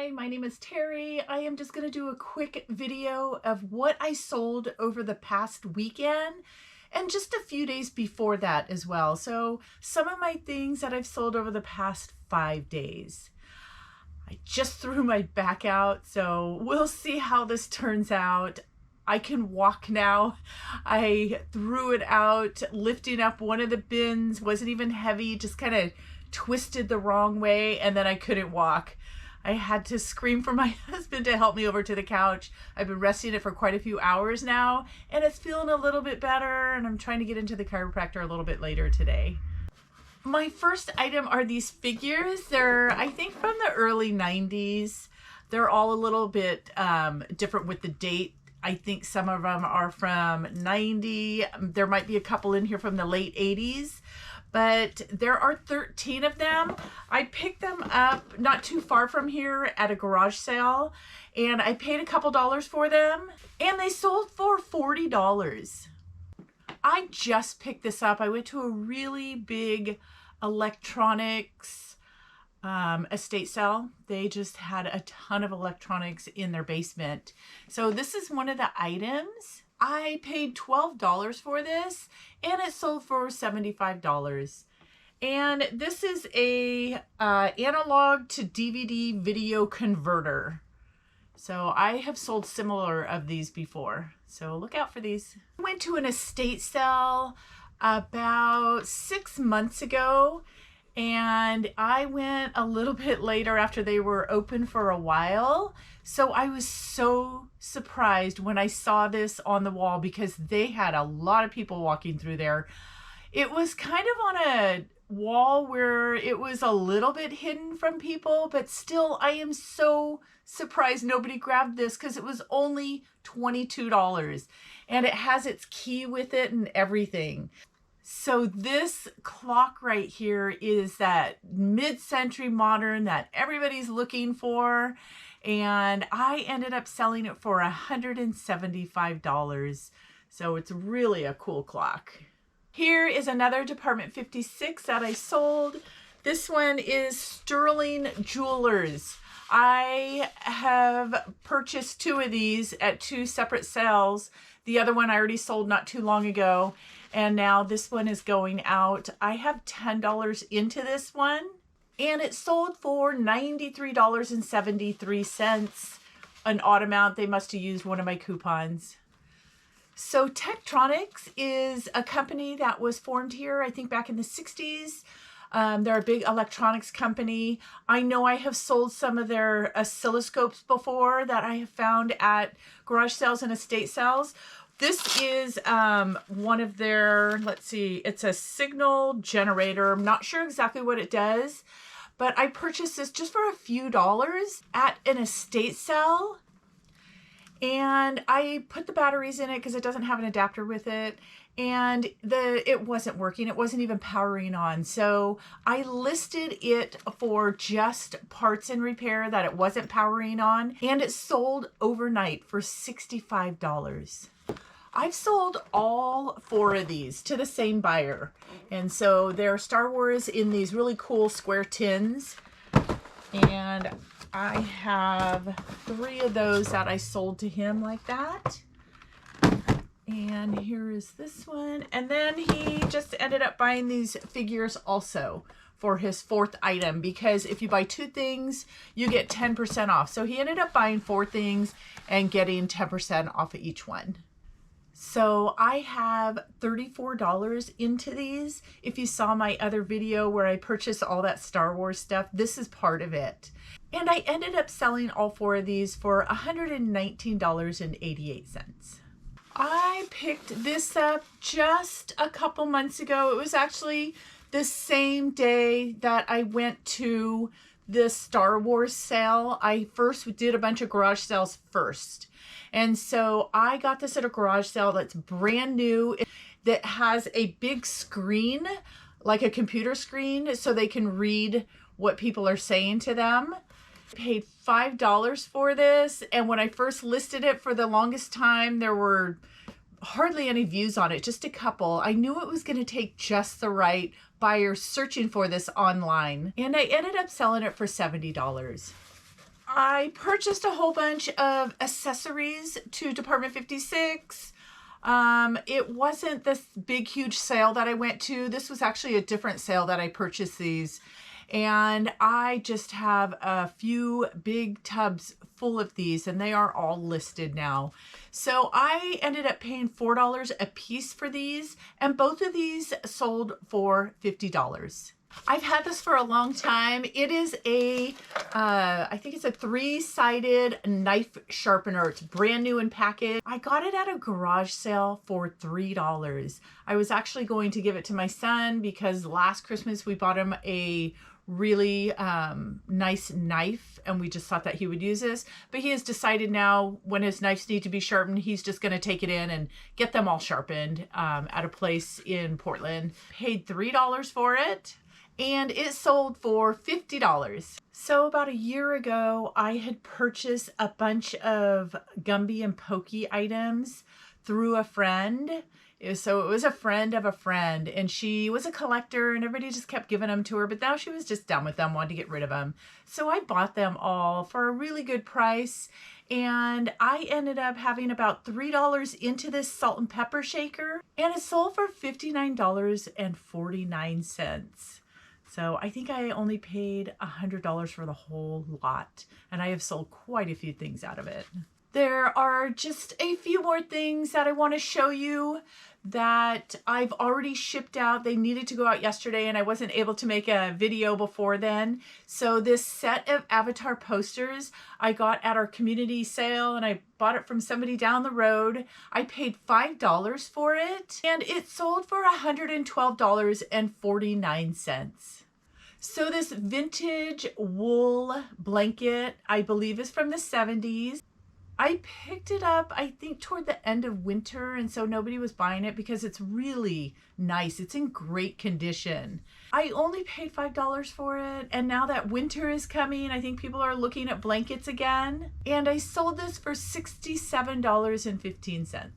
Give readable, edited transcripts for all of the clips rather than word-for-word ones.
Hi, my name is Terry. I am just going to do a quick video of what I sold over the past weekend and just a few days before that as well. So some of my things that I've sold over the past 5 days. I just threw my back out, so we'll see how this turns out. I can walk now. I threw it out, lifting up one of the bins, wasn't even heavy, just kind of twisted the wrong way, and then I couldn't walk. I had to scream for my husband to help me over to the couch. I've been resting it for quite a few hours now, and it's feeling a little bit better, and I'm trying to get into the chiropractor a little bit later today. My first item are these figures. They're, I think, from the early 90s. They're all a little bit different with the date. I think some of them are from 90. There might be a couple in here from the late 80s. But there are 13 of them. I picked them up not too far from here at a garage sale, and I paid a couple dollars for them, and they sold for $40. I just picked this up. I went to a really big electronics estate sale. They just had a ton of electronics in their basement. So this is one of the items. I paid $12 for this, and it sold for $75. And this is a analog to DVD video converter. So I have sold similar of these before. So look out for these. I went to an estate sale about 6 months ago, and I went a little bit later after they were open for a while. So I was so surprised when I saw this on the wall because they had a lot of people walking through there. It was kind of on a wall where it was a little bit hidden from people, but still I am so surprised nobody grabbed this because it was only $22 and it has its key with it and everything. So this clock right here is that mid-century modern that everybody's looking for. And I ended up selling it for $175. So it's really a cool clock. Here is another Department 56 that I sold. This one is Sterling Jewelers. I have purchased 2 of these at 2 separate sales. The other one I already sold not too long ago. And now this one is going out. I have $10 into this one. And it sold for $93.73, an odd amount. They must have used one of my coupons. So Tektronix is a company that was formed here, I think back in the 60s. They're a big electronics company. I know I have sold some of their oscilloscopes before that I have found at garage sales and estate sales. This is one of their, let's see, it's a signal generator. I'm not sure exactly what it does, but I purchased this just for a few dollars at an estate sale. And I put the batteries in it because it doesn't have an adapter with it. And it wasn't working. It wasn't even powering on. So I listed it for just parts and repair that it wasn't powering on. And it sold overnight for $65. I've sold all 4 of these to the same buyer. And so they're Star Wars in these really cool square tins. And I have 3 of those that I sold to him like that. And here is this one. And then he just ended up buying these figures also for his 4th item, because if you buy 2 things, you get 10% off. So he ended up buying 4 things and getting 10% off of each one. So I have $34 into these. If you saw my other video where I purchased all that Star Wars stuff, this is part of it. And I ended up selling all 4 of these for $119.88. I picked this up just a couple months ago. It was actually the same day that I went to the Star Wars sale. I first did a bunch of garage sales first. And so I got this at a garage sale that's brand new, that has a big screen, like a computer screen, so they can read what people are saying to them. I paid $5 for this, and when I first listed it, for the longest time, there were hardly any views on it, just a couple. I knew it was going to take just the right buyer searching for this online, and I ended up selling it for $70. I purchased a whole bunch of accessories to Department 56. It wasn't this big, huge sale that I went to. This was actually a different sale that I purchased these. And I just have a few big tubs full of these, and they are all listed now. So I ended up paying $4 a piece for these, and both of these sold for $50. I've had this for a long time. It is a, I think it's a 3-sided knife sharpener. It's brand new in package. I got it at a garage sale for $3. I was actually going to give it to my son because last Christmas we bought him a really nice knife and we just thought that he would use this. But he has decided now when his knives need to be sharpened, he's just going to take it in and get them all sharpened at a place in Portland. Paid $3 for it. And it sold for $50. So about a year ago, I had purchased a bunch of Gumby and Pokey items through a friend. So it was a friend of a friend, and she was a collector, and everybody just kept giving them to her, but now she was just done with them, wanted to get rid of them. So I bought them all for a really good price, and I ended up having about $3 into this salt and pepper shaker, and it sold for $59.49. So I think I only paid $100 for the whole lot, and I have sold quite a few things out of it. There are just a few more things that I want to show you that I've already shipped out. They needed to go out yesterday and I wasn't able to make a video before then. So this set of Avatar posters I got at our community sale, and I bought it from somebody down the road. I paid $5 for it and it sold for $112.49. So this vintage wool blanket, I believe, is from the 70s. I picked it up, I think, toward the end of winter, and so nobody was buying it because it's really nice. It's in great condition. I only paid $5 for it, and now that winter is coming, I think people are looking at blankets again. And I sold this for $67.15.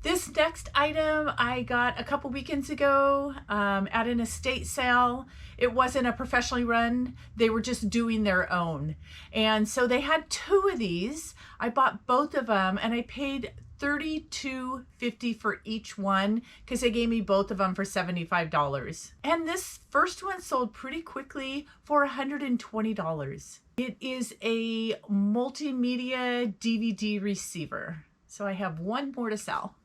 This next item I got a couple weekends ago at an estate sale. It wasn't a professionally run, they were just doing their own. And so they had 2 of these. I bought both of them and I paid $32.50 for each one because they gave me both of them for $75. And this first one sold pretty quickly for $120. It is a multimedia DVD receiver. So I have one more to sell.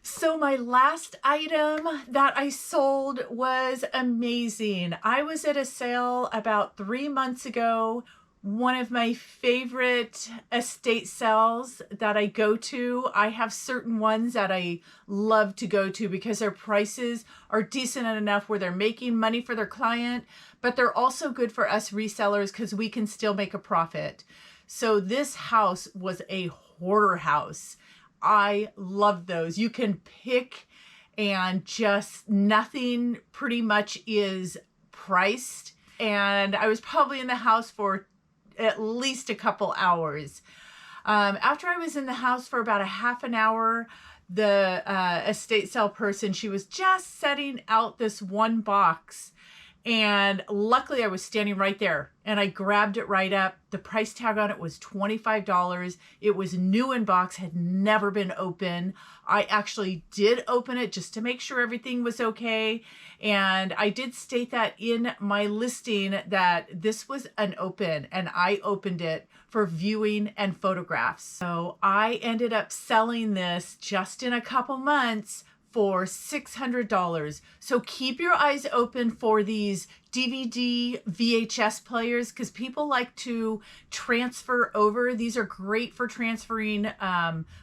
So my last item that I sold was amazing. I was at a sale about 3 months ago. One of my favorite estate sales that I go to. I have certain ones that I love to go to because their prices are decent enough where they're making money for their client, but they're also good for us resellers because we can still make a profit. So this house was a hoarder house. I love those. You can pick and just nothing pretty much is priced. And I was probably in the house for at least a couple hours. After I was in the house for about a half an hour, the estate sale person, she was just setting out this one box. And luckily I was standing right there and I grabbed it right up. The price tag on it was $25. It was new in box, had never been open. I actually did open it just to make sure everything was okay. And I did state that in my listing that this was an open, and I opened it for viewing and photographs. So I ended up selling this just in a couple months for $600. So keep your eyes open for these DVD VHS players because people like to transfer over. These are great for transferring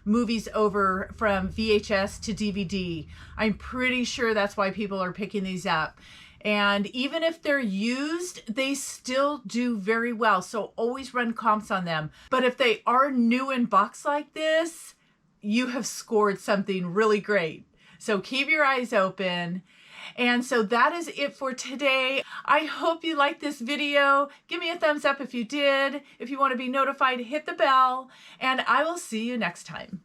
movies over from VHS to DVD. I'm pretty sure that's why people are picking these up. And even if they're used, they still do very well. So always run comps on them. But if they are new in box like this, you have scored something really great. So keep your eyes open. And so that is it for today. I hope you liked this video. Give me a thumbs up if you did. If you want to be notified, hit the bell, and I will see you next time.